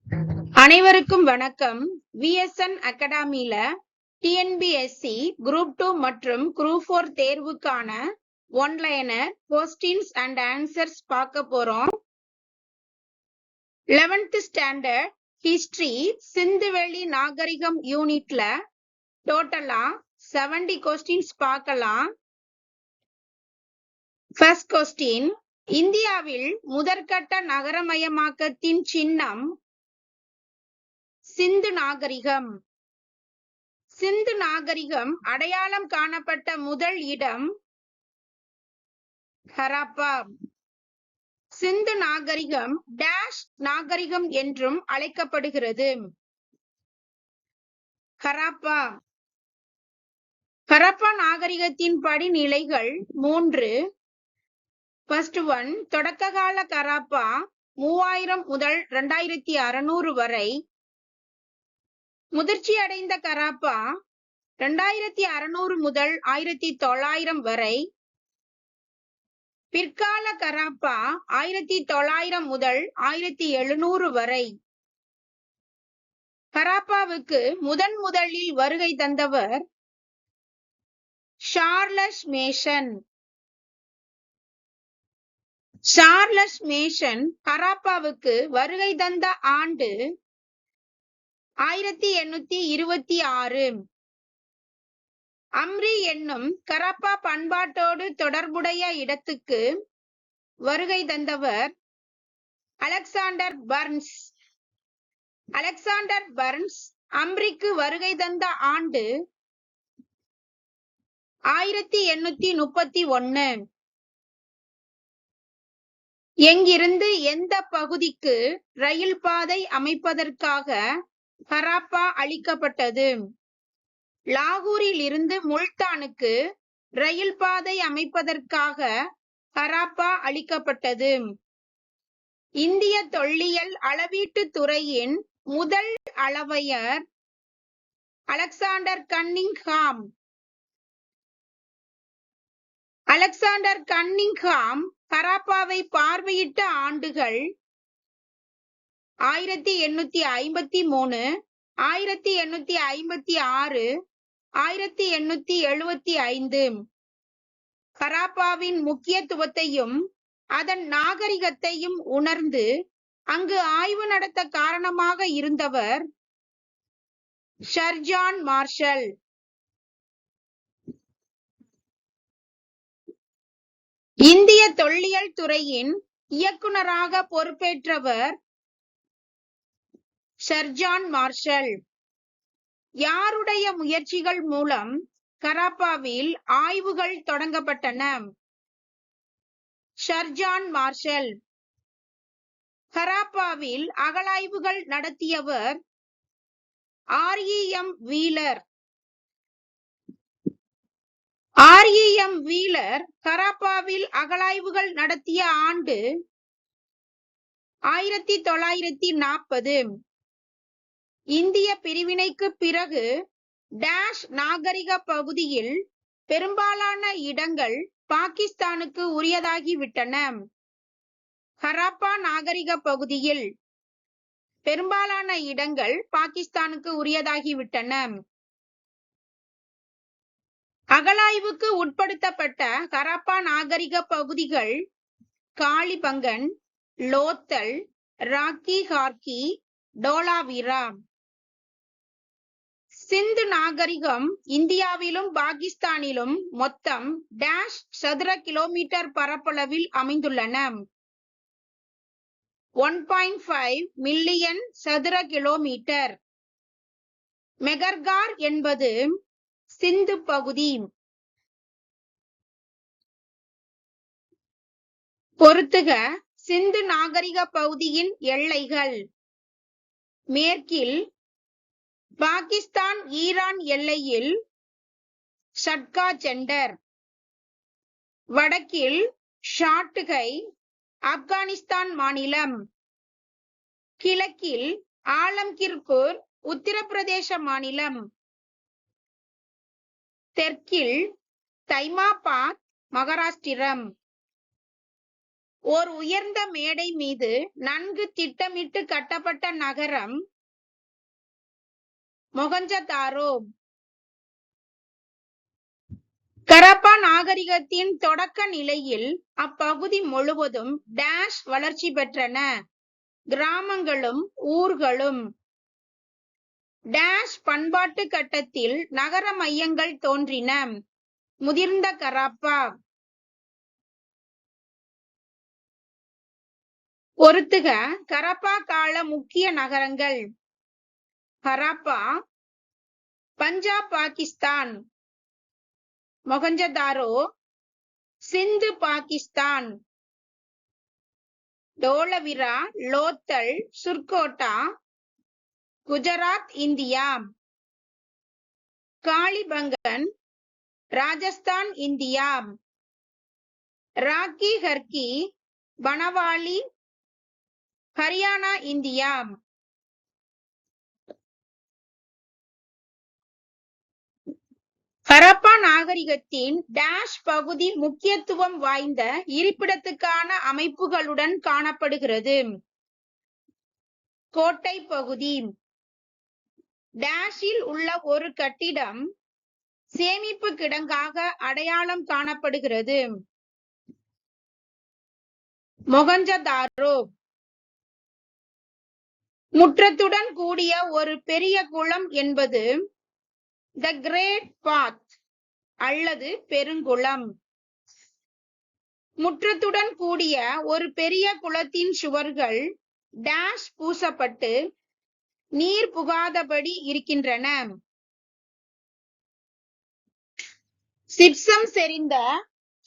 அனைவருக்கும் வணக்கம். VSN அகாடமில TNPSC group 2 மற்றும் குரூப் 4 தேர்வுக்கான ஒன்லைனர் கொஸ்டின்ஸ் அண்ட் ஆன்சர்ஸ் பார்க்க போறோம். 11th ஸ்டாண்டர்ட் ஹிஸ்டரி சிந்துவெளி நாகரிகம் யூனிட்ல டோட்டலா 70 கொஸ்டின்ஸ் பார்க்கலாம். ஃபர்ஸ்ட் கொஸ்டின், இந்தியாவில் முதற்கட்ட நகரமயமாக்கத்தின் சின்னம் சிந்து நாகரிகம். சிந்து நாகரிகம் அடையாளம் காணப்பட்ட முதல் இடம் ஹராப்பா. சிந்து நாகரிகம் டேஷ் நாகரிகம் என்றும் அழைக்கப்படுகிறது. ஹராப்பா. ஹரப்பா நாகரிகத்தின் படிநிலைகள் 3. ஃபர்ஸ்ட் ஒன், தொடக்ககால ஹராப்பா 3000 முதல் 2600 வரை. முதிர்ச்சி அடைந்த ஹராப்பா 2600 முதல் 1900 வரை. பிற்கால ஹராப்பா 1900 முதல் 1700 வரை. ஹராப்பாவுக்கு முதலில் வருகை தந்தவர் சார்லஸ் மேசன். சார்லஸ் மேசன் ஹராப்பாவுக்கு வருகை தந்த ஆண்டு 1826. அம்ரி என்னும் ஹராப்பா பண்பாட்டோடு தொடர்புடைய இடத்துக்கு வருகை தந்தவர் அலெக்சாண்டர் பர்ன்ஸ். அலெக்சாண்டர் பர்ன்ஸ் அம்ரிக்கு வருகை தந்த ஆண்டு 1831. எங்கிருந்து எந்த பகுதிக்கு ரயில் பாதை அமைப்பதற்காக ஹராப்பா அளிக்கப்பட்டது? லாகூரில் இருந்து முல்தானுக்கு ரயில் பாதை அமைப்பதற்காக ஹராப்பா அளிக்கப்பட்டது. இந்திய தொல்லியல் அளவீட்டு துறையின் முதல் அளவையர் அலெக்சாண்டர் கன்னிங்ஹாம். அலெக்சாண்டர் கன்னிங்ஹாம் ஹராப்பாவை பார்வையிட்ட ஆண்டுகள் 1853, 1856, 1875. ஹராப்பாவின் முக்கியத்துவத்தையும் அதன் நாகரிகத்தையும் உணர்ந்து அங்கு ஆய்வு நடத்த காரணமாக இருந்தவர் சர் ஜான் மார்ஷல். இந்திய தொல்லியல் துறையின் இயக்குனராக பொறுப்பேற்றவர் சர் ஜான் மார்ஷல். யாருடைய முயற்சிகள் மூலம் ஹராப்பாவில் ஆய்வுகள் தொடங்கப்பட்டன? Sir John Marshall. ஹராப்பாவில் அகழாய்வுகள் நடத்தியவர் REM வீலர். REM வீலர் ஹராப்பாவில் அகழாய்வுகள் நடத்திய ஆண்டு 1940. இந்திய பிரிவினைக்கு பிறகு டேஷ் நாகரிக பகுதியில் பெரும்பாலான இடங்கள் பாகிஸ்தானுக்கு உரியதாகிவிட்டன. ஹராப்பா நாகரிக பகுதியில் பெரும்பாலான இடங்கள் பாகிஸ்தானுக்கு உரியதாகிவிட்டன. அகழாய்வுக்கு உட்படுத்தப்பட்ட ஹராப்பா நாகரிக பகுதிகள் காளிபங்கன், லோத்தல், ராக்கி ஹார்கி, டோலாவீரா. சிந்து நாகரிகம் இந்தியாவிலும் பாகிஸ்தானிலும் மொத்தம் டேஷ் சதுர கிலோமீட்டர் பரப்பளவில் அமைந்துள்ளன. 1.5 மில்லியன் சதுர கிலோமீட்டர். மெகர்கார் என்பது சிந்து பகுதி. பொறுத்துக சிந்து நாகரிக பகுதியின் எல்லைகள். மேற்கில் பாகிஸ்தான் ஈரான் எல்லையில் சட்கா செண்டர். வடக்கில் ஷாட்டுகை ஆப்கானிஸ்தான் மாநிலம். கிழக்கில் ஆலம்கிர்பூர் உத்தரப்பிரதேச மாநிலம். தெற்கில் தைமாபாத் மகாராஷ்டிரம். ஓர் உயர்ந்த மேடை மீது நன்கு திட்டமிட்டு கட்டப்பட்ட நகரம் மொஹஞ்சதாரோ. ஹரப்பா நாகரிகத்தின் தொடக்க நிலையில் அப்பகுதி முழுவதும் டேஷ் வளர்ச்சி பெற்றன. கிராமங்களும் ஊர்களும். டேஷ் பண்பாட்டு கட்டத்தில் நகர மையங்கள் தோன்றின. முதிர்ந்த ஹரப்பா. பொறுத்துக ஹரப்பா கால முக்கிய நகரங்கள். Harappa, Punjab Pakistan. Mohenjodaro, Sindh Pakistan. Dholavira, Lothal, Surkotada, Gujarat India. Kalibangan, Rajasthan India. Rakhigarhi, Banawali, Haryana India. Harappa நாகரிகத்தின் டேஷ் பகுதி முக்கியத்துவம் வாய்ந்த இருப்பிடத்துக்கான அமைப்புகளுடன் காணப்படுகிறது. கோட்டை பகுதி. டேஷில் உள்ள ஒரு கட்டிடம் சேமிப்பு கிடங்காக அடையாளம் காணப்படுகிறது. மொஹஞ்சதாரோ. முற்றத்துடன் கூடிய ஒரு பெரிய குளம் என்பது த கிரேட் பாத் அல்லது பெருங்குளம். முற்றத்துடன் கூடிய ஒரு பெரிய குளத்தின் சுவர்கள் டேஷ் பூசப்பட்டு நீர் புகாதபடி இருக்கின்றன. சிப்சம் செறிந்த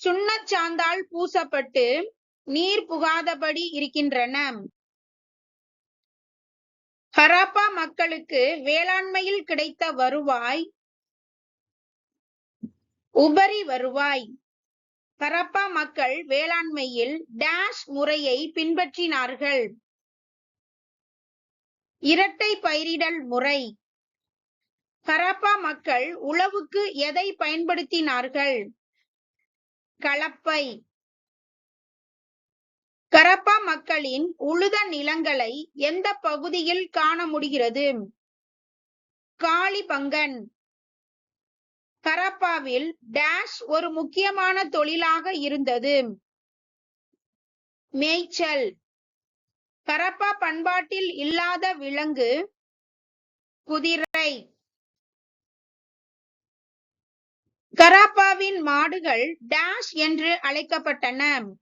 சுண்ணச்சாந்தால் பூசப்பட்டு நீர் புகாதபடி இருக்கின்றன. ஹரப்பா மக்களுக்கு வேளாண்மையில் கிடைத்த வருவாய் உபரி வருவாய். ஹரப்பா மக்கள் வேளாண்மையில் டேஷ் முறையை பின்பற்றினார்கள். இரட்டை பயிரிடல் முறை. ஹரப்பா மக்கள் உழவுக்கு எதை பயன்படுத்தினார்கள்? கலப்பை. ஹரப்பா மக்களின் உழுத நிலங்களை எந்த பகுதியில் காண முடிகிறது? காளிபங்கன். ஹரப்பாவில் டேஷ் ஒரு முக்கியமான தொழிலாக இருந்தது. மேய்ச்சல். ஹரப்பா பண்பாட்டில் இல்லாத விலங்கு குதிரை. ஹரப்பாவின் மாடுகள் டேஷ் என்று அழைக்கப்பட்டன.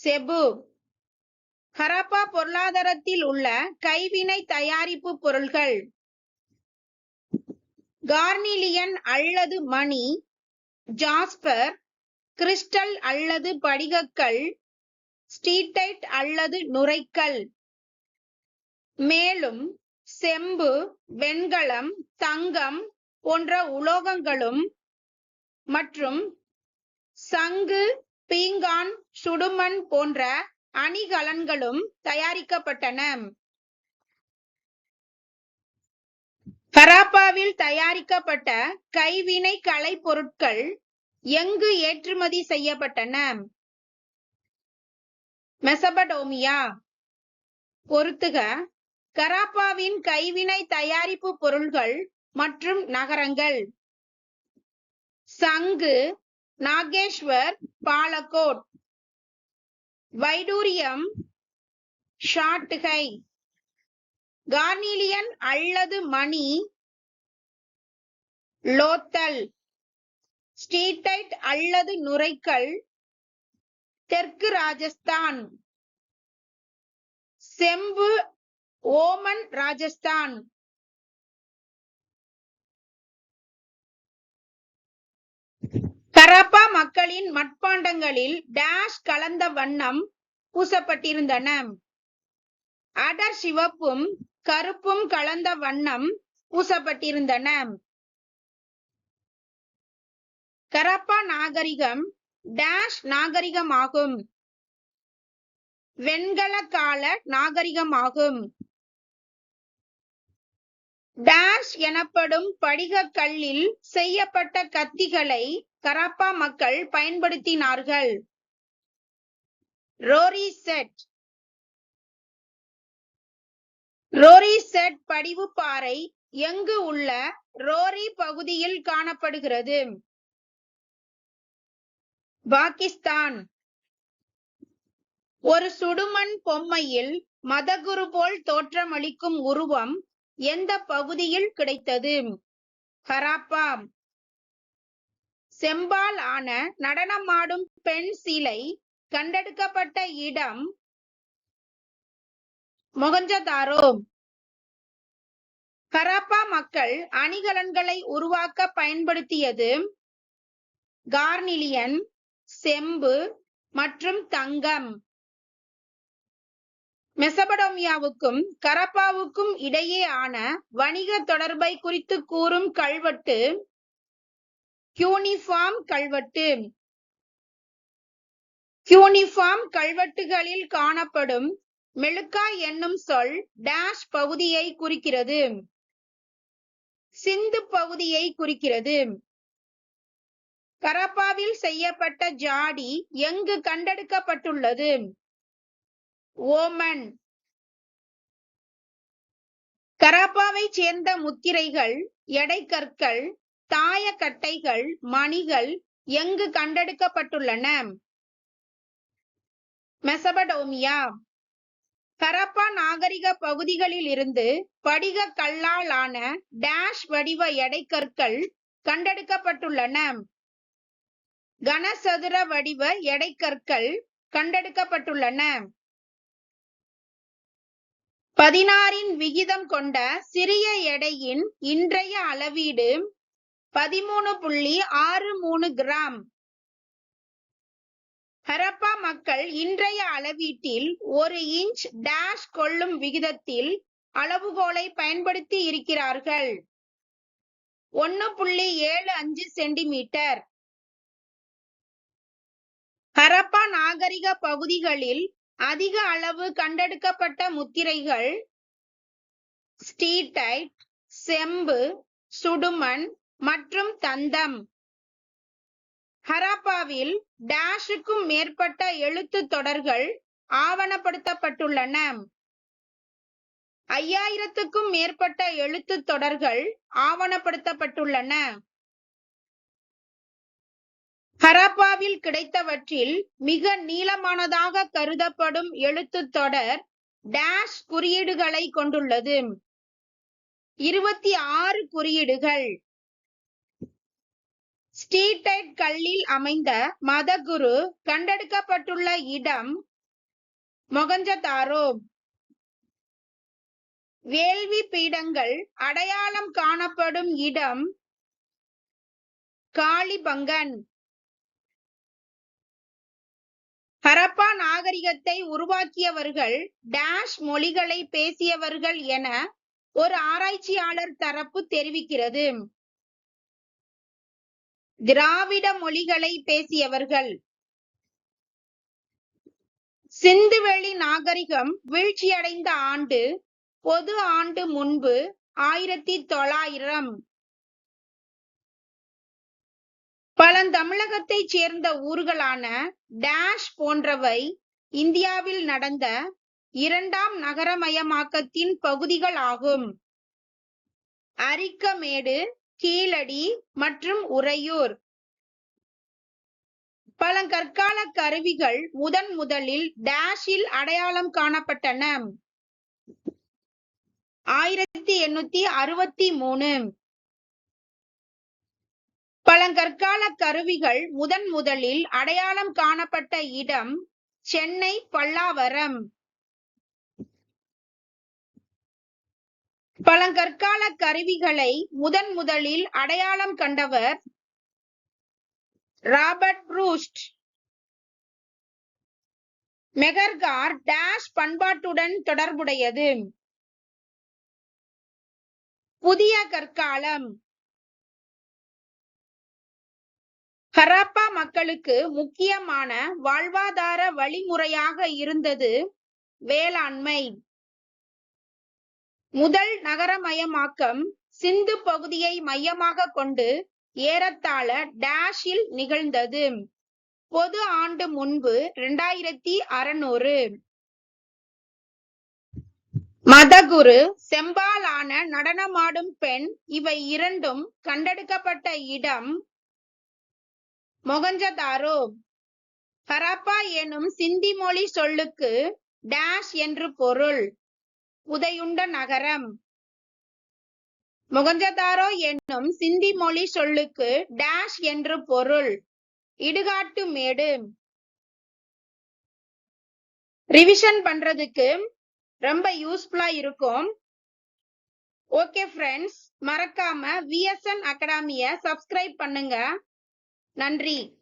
செபு. ஹரப்பா பொருளாதாரத்தில் உள்ள கைவினை தயாரிப்பு பொருள்கள். கார்னிலியன் அல்லது மணி, ஜாஸ்பர், கிறிஸ்டல் அல்லது படிகக்கல், ஸ்டீடைட் அல்லது நுரைக்கல். மேலும் செம்பு, வெண்கலம், தங்கம் போன்ற உலோகங்களும் மற்றும் சங்கு, பீங்கான், சுடுமண் போன்ற அணிகலன்களும் தயாரிக்கப்பட்டன. ஹரப்பாவில் தயாரிக்கப்பட்ட கைவினை கலைப் பொருட்கள் எங்கு ஏற்றுமதி செய்யப்பட்டன? மெசபடோமியா. பொறுத்துக ஹரப்பாவின் கைவினை தயாரிப்பு பொருள்கள் மற்றும் நகரங்கள். சங்கு, நாகேஸ்வர், பாலகோட். வைடூரியம், ஷாட்டுகை. கார்னிலியன் அல்லது மணி, லோத்தல். ஸ்டீடைட் அல்லது நுரைக்கல், தெற்கு ராஜஸ்தான். செம்பு, ஓமன், ராஜஸ்தான். ஹரப்பா மக்களின் மட்பாண்டங்களில் டேஷ் கலந்த வண்ணம் பூசப்பட்டிருந்தன. அடர் சிவப்பும் கருப்பும் கலந்த வண்ணம் பூசப்பட்டிருந்தன. ஹரப்பா நாகரிகம் டேஷ் நாகரிகமாகும். வெண்கல கால நாகரிகமாகும். டேஷ் எனப்படும் படிக கல்லில் செய்யப்பட்ட கத்திகளை ஹரப்பா மக்கள் பயன்படுத்தினார்கள். Rory set. ரோரி செட் படிவுப்பாறை எங்கு உள்ள ரோரி பகுதியில் காணப்படுகிறது? பாகிஸ்தான். ஒரு சுடுமண் பொம்மையில் மதகுரு போல் தோற்றமளிக்கும் உருவம் எந்த பகுதியில் கிடைத்தது? ஹராப்பா. செம்பால் ஆன நடனமாடும் பெண் சிலை கண்டெடுக்கப்பட்ட இடம் மொஹஞ்சதாரோ. ஹராப்பா மக்கள் அணிகலன்களை உருவாக்க பயன்படுத்தியது கார்னிலியன், செம்பு மற்றும் தங்கம். மெசபடோமியாவுக்கும் கரப்பாவுக்கும் இடையேயான வணிக தொடர்பை குறித்து கூறும் கல்வெட்டு கியூனிஃபார்ம் கல்வெட்டு. கியூனிஃபார்ம் கல்வெட்டுகளில் காணப்படும் மெலுக்கா என்னும் சொல் டேஷ் பகுதியை குறிக்கிறது? சிந்து பகுதியை குறிக்கிறது. கரப்பாவில் செய்யப்பட்ட ஜாடி எங்கு கண்டெடுக்கப்பட்டுள்ளது? ஓமன். கரப்பாவை சேர்ந்த முத்திரைகள், எடைக்கற்கள், தாயக்கட்டைகள், மணிகள் எங்கு கண்டெடுக்கப்பட்டுள்ளன? மெசபடோமியா. ஹரப்பா நாகரிக பகுதிகளில் இருந்து படிக கல்லால் ஆன டேஷ் வடிவ எடைக்கற்கள் கண்டெடுக்கப்பட்டுள்ளன? கனசதுர வடிவ எடைக்கற்கள் கண்டெடுக்கப்பட்டுள்ளன. 16 விகிதம் கொண்ட சிறிய எடையின் இன்றைய அளவீடு 13.63 கிராம். ஹரப்பா மக்கள் இன்றைய அளவீட்டில் 1 இன்ச் டேஷ் கொள்ளும் விகிதத்தில் அளவுகோலை பயன்படுத்தி இருக்கிறார்கள். 1.75 சென்டிமீட்டர். ஹரப்பா நாகரிக பகுதிகளில் அதிக அளவு கண்டெடுக்கப்பட்ட முத்திரைகள் ஸ்டீடைட், செம்பு, சுடுமண் மற்றும் தந்தம். ஹரப்பாவில் டேஷுக்கும் மேற்பட்ட எழுத்து தொடர்கள் ஆவணப்படுத்தப்பட்டுள்ளன. 5000க்கும் மேற்பட்ட எழுத்து தொடர்கள் ஆவணப்படுத்தப்பட்டுள்ளன. ஹரப்பாவில் கிடைத்தவற்றில் மிக நீளமானதாக கருதப்படும் எழுத்து தொடர் டேஷ் குறியீடுகளை கொண்டுள்ளது. 26 குறியீடுகள். ஸ்டீடைட் கல்லில் அமைந்த மதகுரு கண்டெடுக்கப்பட்டுள்ள இடம் மொஹஞ்சதாரோ. வேள்வி பீடங்கள் அடையாளம் காணப்படும் இடம் காளிபங்கன். ஹரப்பா நாகரிகத்தை உருவாக்கியவர்கள் டேஷ் மொழிகளை பேசியவர்கள் என ஒரு ஆராய்ச்சியாளர் தரப்பு தெரிவிக்கிறது. திராவிட மொழிகளை பேசியவர்கள். சிந்துவெளி நாகரிகம் வீழ்ச்சியடைந்த ஆண்டு பொது ஆண்டு முன்பு 1900. பழந்தமிழகத்தைச் சேர்ந்த ஊர்களான டேஷ் போன்றவை இந்தியாவில் நடந்த 2ஆம் நகரமயமாக்கத்தின் பகுதிகள் ஆகும். அரிக்கமேடு, கீழடி மற்றும் உறையூர். பழங்கற்கால கருவிகள் முதலில் டேஷில் அடையாளம் காணப்பட்டன. 1863. பழங்கற்கால கருவிகள் முதலில் அடையாளம் காணப்பட்ட இடம் சென்னை பல்லாவரம். பழங்கற்கால கருவிகளை முதலில் அடையாளம் கண்டவர் ராபர்ட் ப்ரூஸ்ட். மெகர்கார் டேஷ் பண்பாட்டுடன் தொடர்புடையது. புதிய கற்காலம். ஹரப்பா மக்களுக்கு முக்கியமான வாழ்வாதார வழிமுறையாக இருந்தது வேளாண்மை. முதல் நகரமயமாக்கம் சிந்து பகுதியை மையமாக கொண்டு ஏறத்தாழ டேஷில் நிகழ்ந்தது. பொது ஆண்டு முன்பு 2600. மதகுரு, செம்பாலான நடனமாடும் பெண் இவை இரண்டும் கண்டெடுக்கப்பட்ட இடம் மொகஞ்சதாரோ. ஹரப்பா எனும் சிந்தி மொழி சொல்லுக்கு டேஷ் என்று பொருள். புதையுண்ட நகரம். மொகஞ்சதாரோ என்னும் சிந்தி மொழி சொல்லுக்கு டேஷ் என்று பொருள். இடுகாட்டு மேடு. ரிவிஷன் பண்றதுக்கு ரொம்ப யூஸ்ஃபுல்லா இருக்கும். ஓகே ஃப்ரெண்ட்ஸ், மறக்காம விஎஸ்என் அகாடமியை சப்ஸ்கிரைப் பண்ணுங்க. நன்றி.